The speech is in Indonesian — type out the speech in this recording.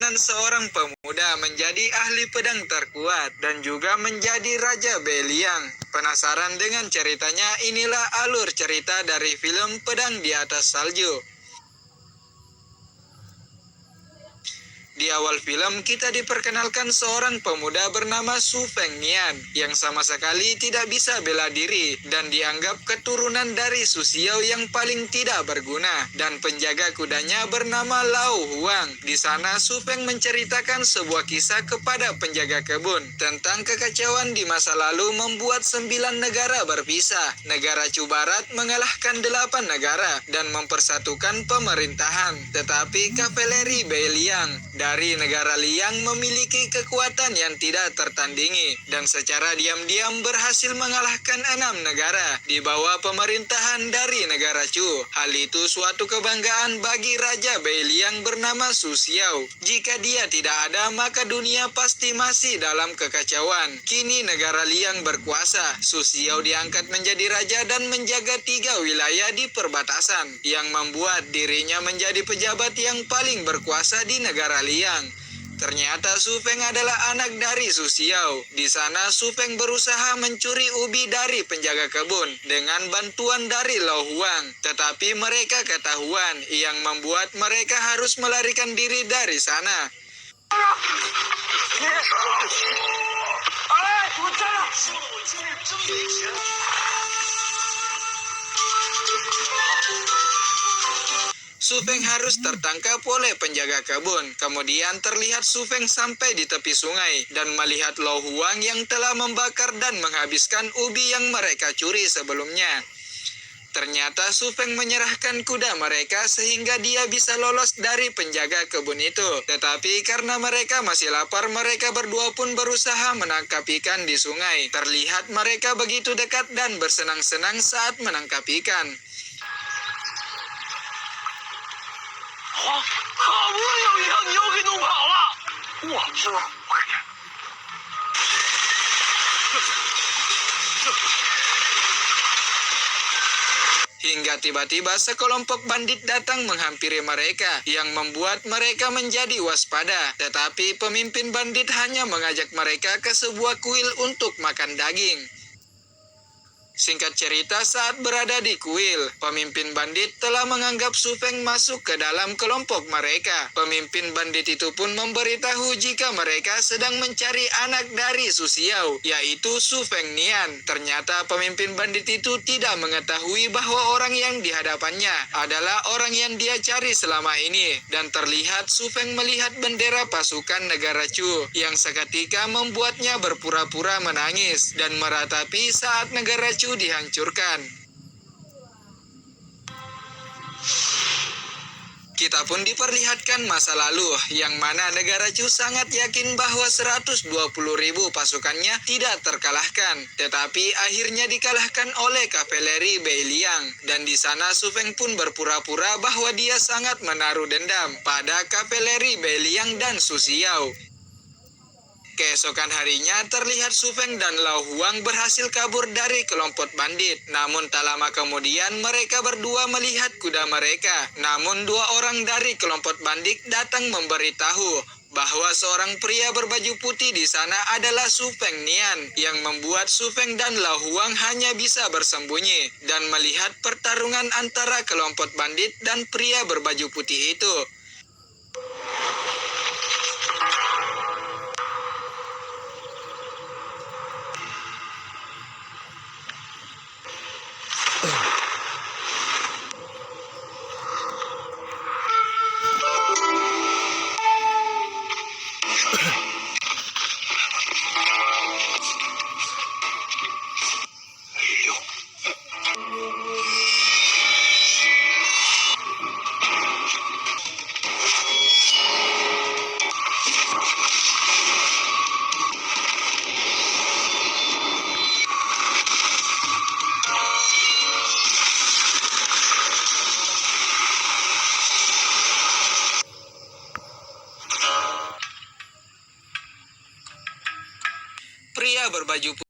keturunan seorang pemuda menjadi ahli pedang terkuat dan juga menjadi Raja Beliang. Penasaran dengan ceritanya? Inilah alur cerita dari film Pedang di Atas Salju. Di awal film, kita diperkenalkan seorang pemuda bernama Su Fengnian yang sama sekali tidak bisa bela diri dan dianggap keturunan dari Su Xiao yang paling tidak berguna, dan penjaga kudanya bernama Lao Huang. Di sana, Su Feng menceritakan sebuah kisah kepada penjaga kebun tentang kekacauan di masa lalu membuat 9 negara berpisah. Negara Chu Barat mengalahkan 8 negara dan mempersatukan pemerintahan, tetapi kavaleri Beiliang dari negara Liang memiliki kekuatan yang tidak tertandingi dan secara diam-diam berhasil mengalahkan 6 negara di bawah pemerintahan dari negara Chu. Hal itu suatu kebanggaan bagi Raja Beiliang bernama Su Xiao. Jika dia tidak ada, maka dunia pasti masih dalam kekacauan. Kini negara Liang berkuasa. Su Xiao diangkat menjadi raja dan menjaga 3 wilayah di perbatasan, yang membuat dirinya menjadi pejabat yang paling berkuasa di negara Liang. Ternyata Su Feng adalah anak dari Su Xiao. Di sana Su Feng berusaha mencuri ubi dari penjaga kebun dengan bantuan dari Lao Huang, tetapi mereka ketahuan, yang membuat mereka harus melarikan diri dari sana. Su Feng harus tertangkap oleh penjaga kebun. Kemudian terlihat Su Feng sampai di tepi sungai dan melihat Lao Huang yang telah membakar dan menghabiskan ubi yang mereka curi sebelumnya. Ternyata Su Feng menyerahkan kuda mereka sehingga dia bisa lolos dari penjaga kebun itu. Tetapi karena mereka masih lapar, mereka berdua pun berusaha menangkap ikan di sungai. Terlihat mereka begitu dekat dan bersenang-senang saat menangkap ikan. Hingga tiba-tiba sekelompok bandit datang menghampiri mereka, yang membuat mereka menjadi waspada. Tetapi pemimpin bandit hanya mengajak mereka ke sebuah kuil untuk makan daging. Singkat cerita, saat berada di kuil, pemimpin bandit telah menganggap Su Feng masuk ke dalam kelompok mereka. Pemimpin bandit itu pun memberitahu jika mereka sedang mencari anak dari Su Xiao, yaitu Su Fengnian. Ternyata pemimpin bandit itu tidak mengetahui bahwa orang yang di hadapannya adalah orang yang dia cari selama ini. Dan terlihat Su Feng melihat bendera pasukan negara Chu, yang seketika membuatnya berpura-pura menangis dan meratapi saat negara Chu dihancurkan. Kita pun diperlihatkan masa lalu, yang mana negara Chu sangat yakin bahwa 120.000 pasukannya tidak terkalahkan, tetapi akhirnya dikalahkan oleh kavaleri Beiliang. Dan di sana Su Feng pun berpura-pura bahwa dia sangat menaruh dendam pada kavaleri Beiliang dan Su Xiao. Keesokan harinya terlihat Su Feng dan Lao Huang berhasil kabur dari kelompok bandit. Namun tak lama kemudian mereka berdua melihat kuda mereka. Namun 2 orang dari kelompok bandit datang memberitahu bahwa seorang pria berbaju putih di sana adalah Su Fengnian, yang membuat Su Feng dan Lao Huang hanya bisa bersembunyi dan melihat pertarungan antara kelompok bandit dan pria berbaju putih itu.